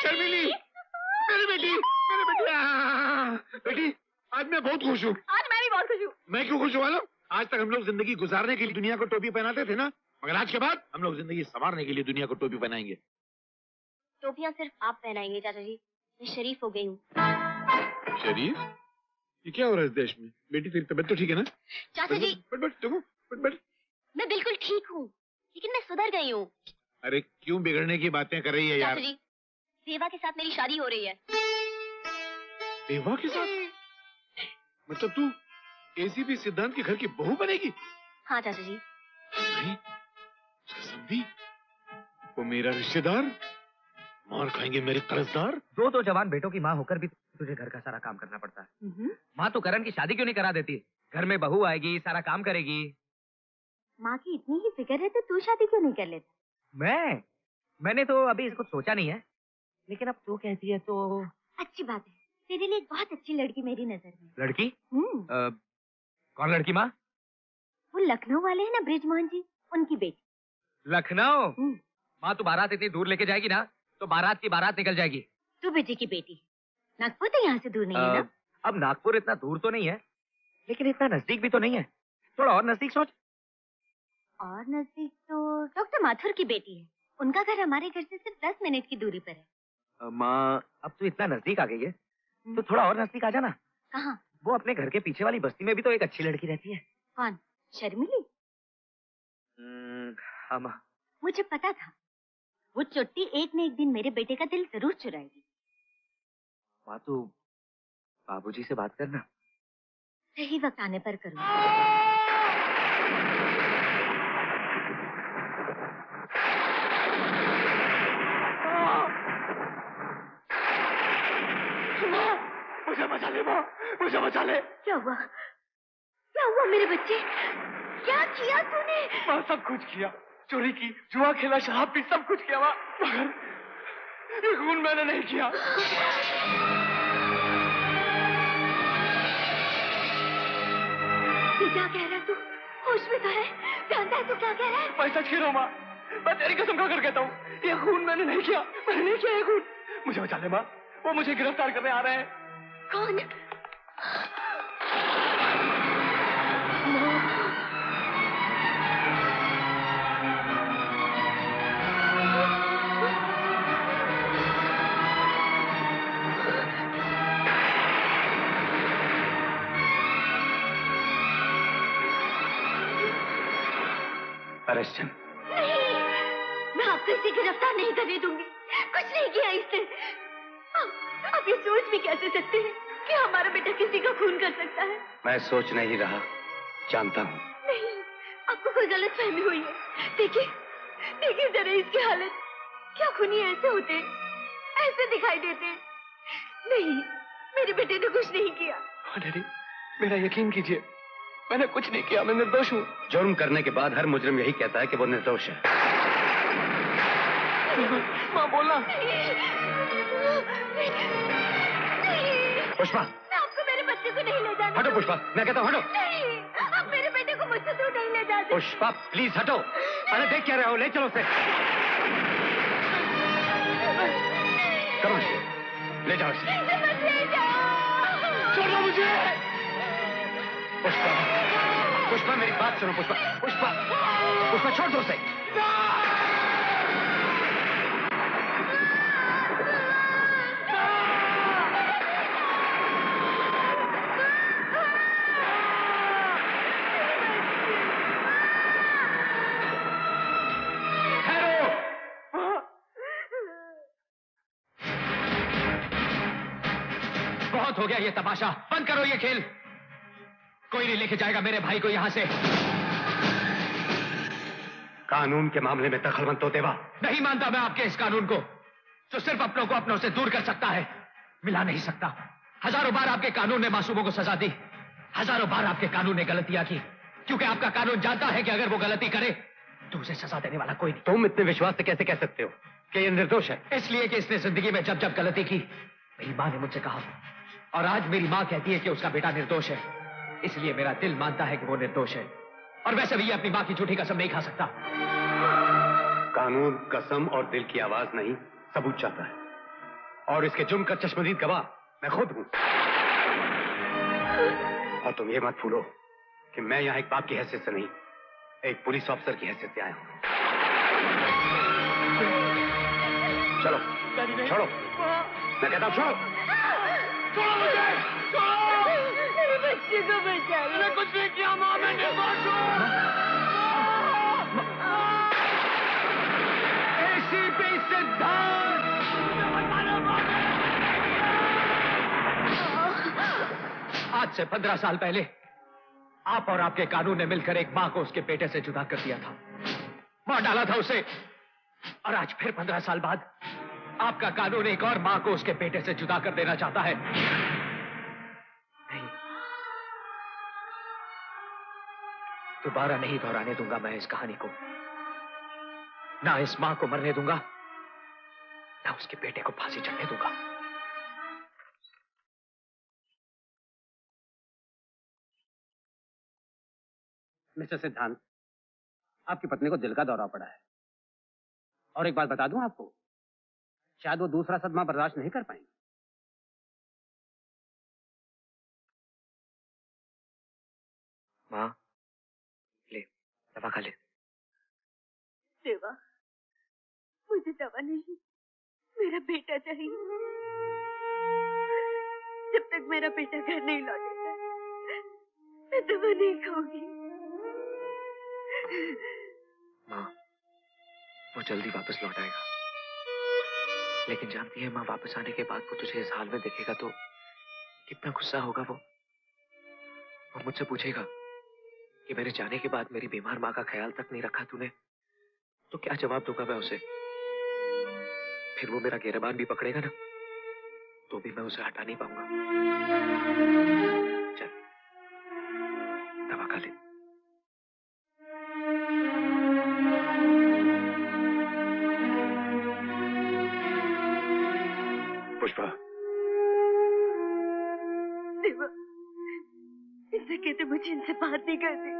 शर्मिली, मेरी बेटी, मेरी बेटी। बेटी, आज मैं बहुत खुश हूँ। आज मैं भी बहुत खुश हूँ। मैं क्यों खुश हूँ मालूम? आज तक हम लोग जिंदगी गुजारने के लिए दुनिया को टोपी पहनाते थे ना, मगर आज के बाद हम लोग जिंदगी संवारने के लिए दुनिया को टोपी पहनाएंगे। टोपियां सिर्फ आप पहनाएंगे चाचा जी। मैं शरीफ हो गई हूँ। शरीफ? ये क्या हो रहा है इस देश में? बेटी तेरी तबीयत तो ठीक है ना? चाचा जी। बट मैं बिल्कुल ठीक हूँ, लेकिन मैं सुधर गई हूँ। अरे क्यों बिगड़ने की बातें कर रही है यार? चाचा जी, देवा के साथ मेरी शादी हो रही है। देवा के साथ? मतलब तू एसीपी सिद्धांत के घर की बहू बनेगी? हाँ चाचा जी। नहीं, समझी? वो मेरा रिश्तेदार, मार खाएंगे मेरे कर्जदार। दो जवान बेटों की माँ होकर भी तुझे घर का सारा काम करना पड़ता है। माँ तो करण की शादी क्यों नहीं करा देती? घर में बहू आएगी, सारा काम करेगी। माँ की इतनी ही फिक्र है तो तू शादी क्यों नहीं कर लेता? मैंने तो अभी इसको सोचा नहीं है, लेकिन अब तू कहती है तो अच्छी बात है। तेरे लिए एक बहुत अच्छी लड़की मेरी नजर में। लड़की? कौन लड़की माँ? वो लखनऊ वाले हैं ना ब्रिजमोहन जी, उनकी बेटी। लखनऊ? माँ तू बारात इतनी दूर लेके जाएगी ना तो बारात की बारात निकल जाएगी। तू बेटी की बेटी। नागपुर तो यहाँ से दूर नहीं है ना? अब नागपुर इतना दूर तो नहीं है, लेकिन इतना नजदीक भी तो नहीं है। थोड़ा और नजदीक सोच। और नजदीक तो डॉक्टर माथुर की बेटी है। उनका घर हमारे घर से सिर्फ 10 मिनट की दूरी पर है। माँ अब तू इतना नजदीक आ गई है तो थोड़ा और नजदीक आ जाना। कहाँ? वो अपने घर के पीछे वाली बस्ती में भी तो एक अच्छी लड़की रहती है। कौन? शर्मिली? हाँ माँ। मुझे पता था वो चुट्टी एक न एक दिन मेरे बेटे का दिल जरूर चुराएगी। माँ तू बाबूजी से बात करना। सही वक्त आने पर करूँ। मुझे बचा ले माँ, मुझे बचा ले। क्या हुआ? क्या हुआ मेरे बच्चे? क्या किया तूने? माँ सब कुछ किया, चोरी की, जुआ खेला, शराब पी, सब कुछ किया माँ, मगर ये खून मैंने नहीं किया। ये क्या कह रहा है तू? होश में तो है? जानता है तू क्या कह रहा है? मैं सच कह रहा हूँ माँ, मैं तेरी कसम खाकर कहता हूँ, ये खून मैंने नहीं किया, मैंने नहीं किया ये खून। मुझे बचा ले माँ, वो मुझे गिरफ्तार करने आ रहे हैं। कौन? अरेस्ट नहीं, मैं आपको इसे गिरफ्तार नहीं करने दूंगी। कुछ नहीं किया इसने। आप ये सोच भी कैसे सकते हैं कि हमारा बेटा किसी का खून कर सकता है? मैं सोच नहीं रहा, जानता हूँ। नहीं, आपको कोई गलत फहमी हुई है। देखिए, देखिए जरा इसकी हालत। क्या खूनी ऐसे होते, ऐसे दिखाई देते? नहीं, मेरे बेटे ने कुछ नहीं किया। डैडी, मेरा यकीन कीजिए, मैंने कुछ नहीं किया, मैं निर्दोष हूँ। जुर्म करने के बाद हर मुजरिम यही कहता है कि वो निर्दोष है। माँ बोलना। पुष्पा, मैं आपको मेरे बच्चे को नहीं ले जाने। हटो पुष्पा, मैं कहता हूँ हटो। नहीं, आप मेरे बेटे को मुझसे दूर नहीं ले जाते। पुष्पा प्लीज हटो। अरे देख क्या रहे हो, ले चलो उसे। कम ले जाओ इसे। ले जाओ। छोड़ो मुझे। पुष्पा, पुष्पा मेरी बात सुनो पुष्पा, पुष्पा, पुष्पा छोड़ दो उसे। बहुत हो गया ये तमाशा, बंद करो ये खेल। कोई नहीं लेके जाएगा मेरे भाई को यहां से। कानून के मामले में दखल मत दो देवा। नहीं मानता मैं आपके इस कानून को, जो सिर्फ अपनों को अपनों से दूर कर सकता है, मिला नहीं सकता। हजारों बार आपके कानून ने मासूमों को सजा दी, हजारों बार आपके कानून ने गलतियां की, क्योंकि आपका कानून जानता है कि अगर वो गलती करे तो उसे सजा देने वाला कोई नहीं। तुम इतने विश्वास से कैसे कह सकते हो कि ये निर्दोष है? इसलिए कि इसने जिंदगी में जब जब गलती की मेरी माँ ने मुझसे कहा, और आज मेरी माँ कहती है कि उसका बेटा निर्दोष है, इसलिए मेरा दिल मानता है कि वो निर्दोष है। और वैसे भी ये अपनी माँ की झूठी कसम नहीं खा सकता। कानून कसम और दिल की आवाज नहीं, सबूत चाहता है। और इसके जुर्म का चश्मदीद गवाह मैं खुद हूं। और तुम ये मत भूलो कि मैं यहाँ एक बाप की हैसियत से नहीं, एक पुलिस ऑफिसर की हैसियत से आया हूं। चलो छोड़ो, मैं कहता हूं छोड़ो। छोड़ो मुझे, छोड़ो। मेरे बच्चे को बचा लो। मैंने कुछ नहीं किया माँ, मैं निर्दोष हूँ। एसीपी सिद्धार्थ। आज से 15 साल पहले आप और आपके कानून ने मिलकर एक मां को उसके बेटे से जुदा कर दिया था, मार डाला था उसे। और आज फिर 15 साल बाद आपका कानून एक और मां को उसके बेटे से जुदा कर देना चाहता है। नहीं, दोबारा नहीं दोहराने दूंगा मैं इस कहानी को। ना इस मां को मरने दूंगा, ना उसके बेटे को फांसी चढ़ने दूंगा। मिस्टर सिद्धांत, आपकी पत्नी को दिल का दौरा पड़ा है। और एक बात बता दूं आपको, शायद वो दूसरा सदमा बर्दाश्त नहीं कर पाएंगे। माँ, ले दवा खा ले। देवा, मुझे दवा नहीं, मेरा बेटा चाहिए। जब तक मेरा बेटा घर नहीं लौटेगा, मैं दवा नहीं खाऊंगी। माँ, वो जल्दी वापस लौट आएगा। लेकिन जानती है माँ, वापस आने के बाद वो तुझे इस हाल में देखेगा तो कितना गुस्सा होगा वो मुझसे पूछेगा कि मेरे जाने के बाद मेरी बीमार माँ का ख्याल तक नहीं रखा तूने। तो क्या जवाब दूंगा मैं उसे? फिर वो मेरा गिरबान भी पकड़ेगा ना, तो भी मैं उसे हटा नहीं पाऊंगा। चल दवा खा ले। पुष्पा, देवा, इनसे कहते मुझे इनसे बात नहीं करती,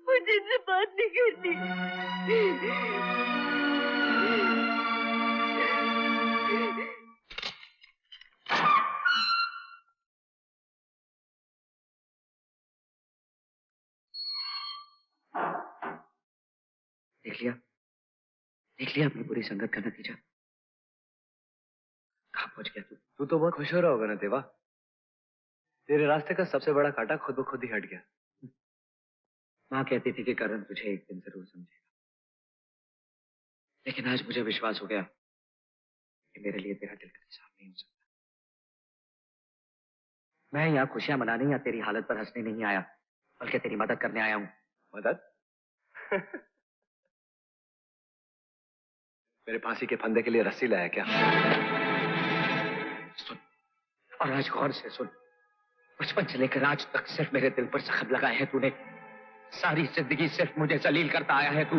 मुझे इनसे बात नहीं करती। देख लिया अपनी बुरी संगत का नतीजा। कहाँ पहुंच गया तू तो बहुत खुश हो रहा होगा ना देवा। तेरे रास्ते का सबसे बड़ा कांटा खुद ब खुद ही हट गया। माँ कहती थी कि करण तुझे एक दिन जरूर समझेगा, लेकिन आज मुझे विश्वास हो गया कि मेरे लिए तेरा दिल कभी साफ नहीं हो सकता। मैं यहाँ खुशियां मनाने या तेरी हालत पर हंसने नहीं आया, बल्कि तेरी मदद करने आया हूँ। मदद? मेरे फांसी के फंदे के लिए रस्सी लाया क्या? सुन, और आज गौर से सुन। बचपन से लेकर आज तक सिर्फ मेरे दिल पर जख्म लगाए हैं तूने। सारी जिंदगी सिर्फ मुझे जलील करता आया है तू।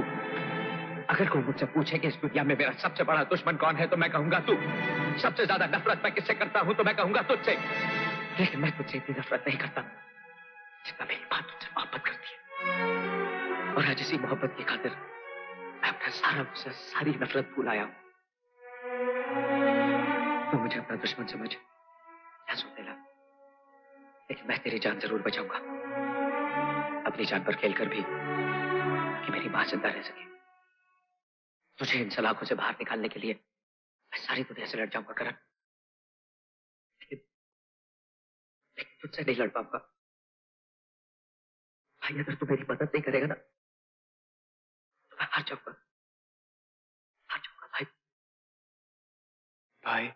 अगर कोई मुझसे पूछे कि इस दुनिया में मेरा सबसे बड़ा दुश्मन कौन है, तो मैं कहूंगा तू। सबसे ज्यादा नफरत मैं किससे करता हूं, तो मैं कहूंगा तुझसे। लेकिन मैं तुझसे इतनी नफरत नहीं करता जितना मेरी मां तुझसे मोहब्बत करती है। और आज इसी मोहब्बत की खातिर मैं अपना सारा गुस्सा, सारी नफरत भूल आया हूं। तो मुझे अपना दुश्मन समझ या सुनने लग, लेकिन मैं तेरी जान जरूर बचाऊंगा, अपनी जान पर खेलकर भी, कि मेरी मां जिंदा रह सके। तुझे इन सलाखों से बाहर निकालने के लिए मैं सारी दुनिया से लड़ जाऊंगा करण, लेकिन तुझसे नहीं लड़ पाऊंगा। भाई, अगर तू मेरी मदद नहीं करेगा ना, तो मैं हार जाऊंगा भाई। भाई,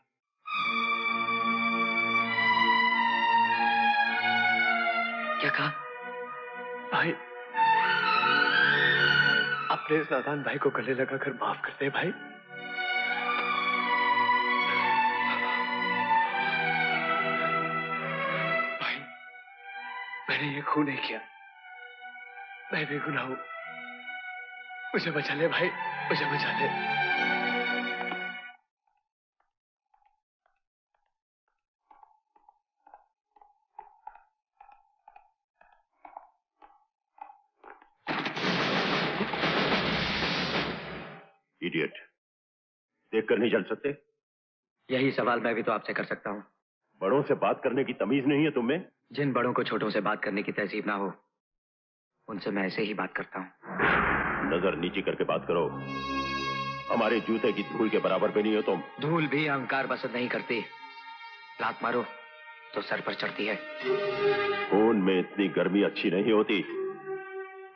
क्या कहा? भाई, अपने इस नादान भाई को गले लगाकर माफ कर दे भाई। भाई, मैंने ये खून नहीं किया, मैं बेगुनाह हूं। मुझे बचा ले भाई, मुझे बचा ले। इडियट, देखकर नहीं जल सकते? यही सवाल मैं भी तो आपसे कर सकता हूँ। बड़ों से बात करने की तमीज नहीं है तुम्हें? जिन बड़ों को छोटों से बात करने की तहजीब ना हो, उनसे मैं ऐसे ही बात करता हूँ। नजर नीची करके बात करो। हमारे जूते की धूल के बराबर पे नहीं हो तुम। धूल भी अहंकार पसंद नहीं करती। लात मारो तो सर पर चढ़ती है। खून में इतनी गर्मी अच्छी नहीं होती।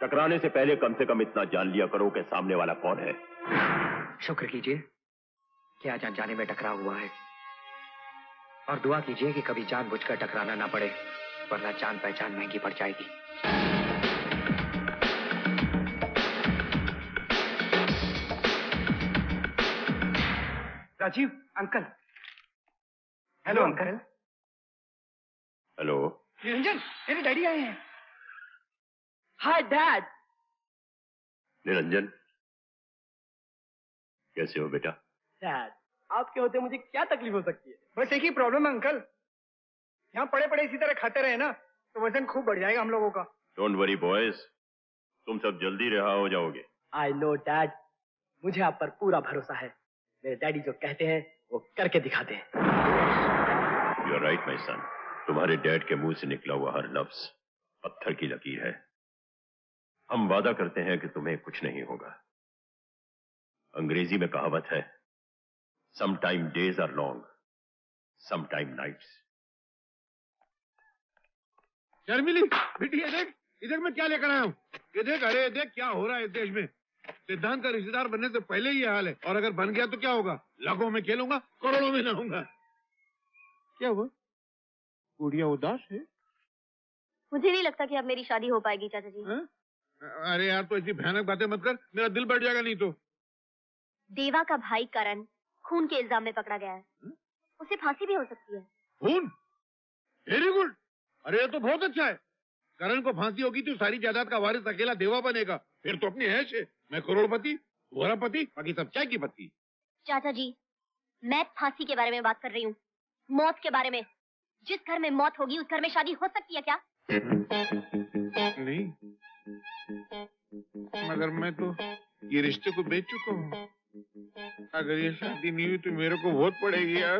टकराने से पहले कम से कम इतना जान लिया करो कि सामने वाला कौन है। शुक्र कीजिए कि आज अनजाने में टकराव हुआ है, और दुआ कीजिए कि कभी जानबूझकर टकराना ना पड़े, वरना जान पहचान महंगी पड़ जाएगी। Rajiv uncle. Hello uncle. Hello. Niranjan, मेरे डैडी आए हैं। Hi dad. निरंजन, कैसे हो बेटा? डैड, आपके होते मुझे क्या तकलीफ हो सकती है? बस एक ही प्रॉब्लम है अंकल, यहाँ पड़े पड़े इसी तरह खाते रहे ना तो वजन खूब बढ़ जाएगा हम लोगों का। डोंट वरी बॉयज, तुम सब जल्दी रिहा हो जाओगे। आई नो डैड, मुझे आप पर पूरा भरोसा है। मेरे डैडी जो कहते हैं वो करके दिखाते हैं। You are right my son. तुम्हारे डैड के मुंह से निकला हुआ हर लफ्ज पत्थर की लकीर है। हम वादा करते हैं कि तुम्हें कुछ नहीं होगा। अंग्रेजी में कहावत है, some time days are long, some time nights. शर्मिली बेटी, ये देख, इधर मैं क्या लेकर आया हूँ। ये देख, अरे देख क्या हो रहा है इस देश में। सिद्धांत का रिश्तेदार बनने से पहले ही ये हाल है, और अगर बन गया तो क्या होगा? लाखों में खेलूंगा, करोड़ों में रहूंगा। क्या हुआ? गुड़िया उदास है? मुझे नहीं लगता कि अब मेरी शादी हो पाएगी चाचा जी। हा? अरे यार, तो ऐसी भयानक बातें मत कर, मेरा दिल बैठ जाएगा नहीं तो। देवा का भाई करण खून के इल्जाम में पकड़ा गया है। उसे फांसी भी हो सकती है। खून? Very good. अरे ये तो बहुत अच्छा है। करण को फांसी होगी तो सारी जायदाद का वारिस अकेला देवा बनेगा। फिर तो अपनी ऐश है, मैं करोड़पति, तुम्हारा पति, बाकी सब चाय की पत्ती। चाचा जी, मैं फांसी के बारे में बात कर रही हूँ, मौत के बारे में। जिस घर में मौत होगी उस घर में शादी हो सकती है क्या? नहीं, मगर मैं तो ये रिश्ते को बेच चुका हूँ। अगर ये शादी नहीं हुई तो मेरे को बहुत पड़ेगी यार।